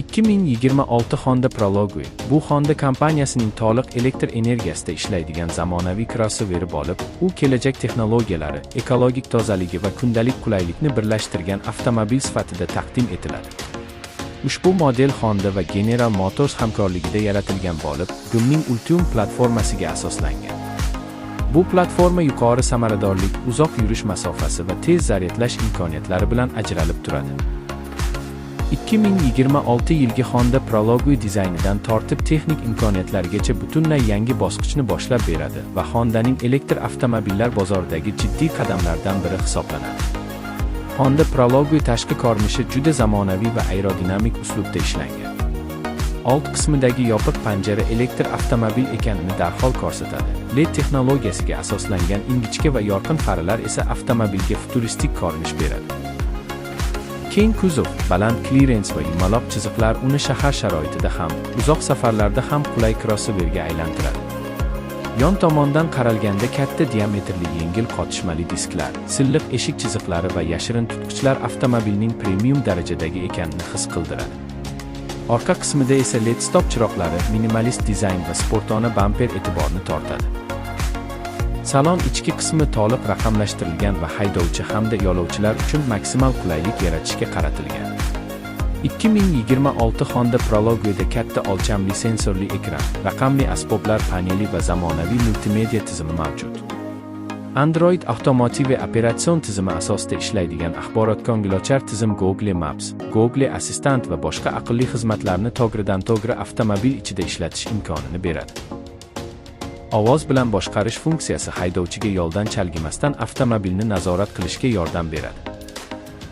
2026 Honda Prologue bu Honda kompaniyasining to'liq elektr energiyasida ishlaydigan zamonaviy krossoveri bo'lib, u kelajak texnologiyalari, ekologik tozaligi va kundalik qulaylikni birlashtirgan avtomobil sifatida taqdim etiladi. Ushbu model Honda va General Motors hamkorligida yaratilgan bo'lib, GMning Ultium platformasiga asoslangan. Bu platforma yuqori samaradorlik, uzoq yurish masofasi va tez zaryadlash imkoniyatlari bilan ajralib turadi. 2026 yilgi Honda Prologue dizaynidan tortib texnik imkoniyatlargacha butunlay yangi bosqichni boshlab beradi va Honda'ning elektr avtomobillar bozoridagi jiddiy qadamlardan biri hisoblanadi. Honda Prologue tashqi ko'rinishi juda zamonaviy va aerodinamik uslubda ishlangan. Old qismidagi yopiq panjara elektr avtomobil ekanini darhol ko'rsatadi. LED texnologiyasiga asoslangan ingichka va yorqin faralar esa avtomobilga futuristik ko'rinish beradi. Keng kuzov, baland klerens va yumaloq chiziqlar uni shahar sharoitida ham, uzoq safarlarda ham qulay krossoverga aylantiradi. Yon tomondan qaralganda katta diametrli yengil qotishmali disklar, silliq eshik chiziqlari va yashirin tutqichlar avtomobilning premium darajadagi ekanini his qildiradi. Orqa qismida esa LED stop chiroqlari, minimalist dizayn va sportona bamper e'tiborni tortadi. Salon ichki qismi to'liq raqamlashtirilgan va haydovchi hamda yo'lovchilar uchun maksimal qulaylik yaratishga qaratilgan. 2026 Honda Prologue'da katta o'lchamli sensorli ekran, raqamli asboblar paneli va zamonaviy multimedia tizimi mavjud. Android avtomotiv operatsion tizimi asosida ishlaydigan axborot-ko'ngilochar tizim Google Maps, Google Assistant va boshqa aqlli xizmatlarni to'g'ridan-to'g'ri avtomobil ichida ishlatish imkonini beradi. Ovoz bilan boshqarish funksiyasi haydovchiga yo'ldan chalg'imasdan avtomobilni nazorat qilishga yordam beradi.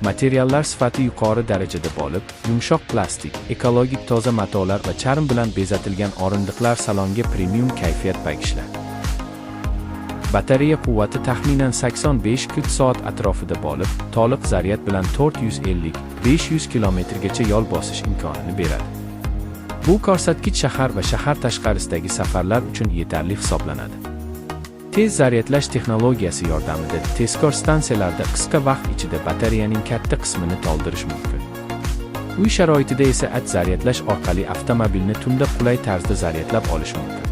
Materiallar sifati yuqori darajada bo'lib, yumshoq plastik, ekologik toza matolar va charm bilan bezatilgan o'rindiqlar salonga premium kayfiyat bag'ishlaydi. Batareya quvvati taxminan 85 kWh atrofida bo'lib, to'liq zaryad bilan 450-500 km gacha yo'l bosish imkonini beradi. Bu ko'rsatkich shahar va shahar tashqarisidagi safarlar uchun yetarli hisoblanadi. Tez zaryadlash texnologiyasi yordamida tezkor stansiyalarda qisqa vaqt ichida batareyaning katta qismini to'ldirish mumkin. Uy sharoitida esa zaryadlash orqali avtomobilni tunda qulay tarzda zaryadlab olish mumkin.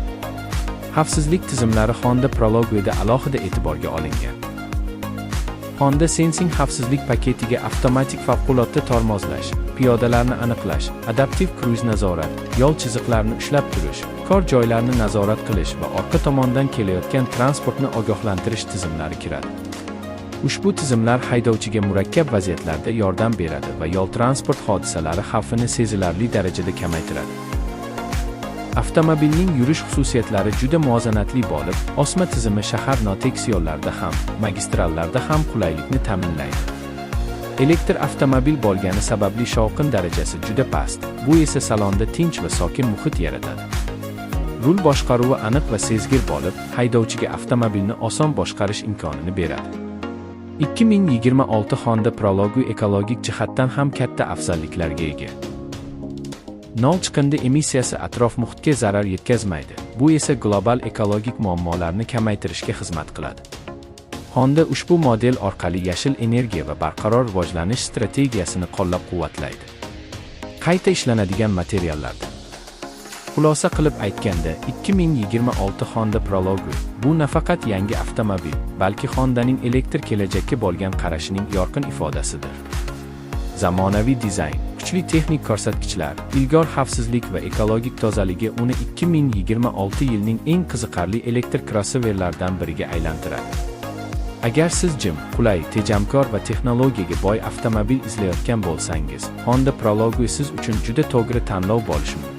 Xavfsizlik tizimlari Honda Prologue'da alohida e'tiborga olingan. Honda Sensing xavfsizlik paketiga avtomatik favqulodda tormozlash, piyodalarni aniqlash, adaptiv kruz nazorat, yo'l chiziqlarini ushlab turish, kor joylarni nazorat qilish va orqa tomondan kelayotgan transportni ogohlantirish tizimlari kiradi. Ushbu tizimlar haydovchiga murakkab vaziyatlarda yordam beradi va yo'l transport hodisalari xavfini sezilarli darajada kamaytiradi. Avtomobilning yurish xususiyatlari juda muvozanatli bo'lib, osma tizimi shahar notekis yo'llarida ham, magistrallarda ham qulaylikni ta'minlaydi. Elektr avtomobil bo'lgani sababli shovqin darajasi juda past, bu esa salonda tinch va sokin muhit yaratadi. Rul boshqaruvi aniq va sezgir bo'lib, haydovchiga avtomobilni oson boshqarish imkonini beradi. 2026 Honda Prologue ekologik jihatdan ham katta afzalliklarga ega. Nol chiqindi emissiyasi atrof muhitga zarar yetkazmaydi. Bu esa global ekologik muammolarni kamaytirishga xizmat qiladi. Honda ushbu model orqali yashil energiya va barqaror rivojlanish strategiyasini qo'llab-quvvatlaydi. Qayta ishlanadigan materiallarda. Xulosa qilib aytganda, 2026 Honda Prologue bu nafaqat yangi avtomobil, balki Honda'ning elektr kelajakka bo'lgan qarashining yorqin ifodasidir. Zamonaviy dizayn, kuchli texnik ko'rsatkichlar, ilg'or xavfsizlik va ekologik tozaligi uni 2026 yilning eng qiziqarli elektr krossoverlaridan biriga aylantiradi. Agar siz jim, qulay, tejamkor va texnologiyaga boy avtomobil izlayotgan bo'lsangiz, Honda Prologue siz uchun juda to'g'ri tanlov bo'lishi mumkin.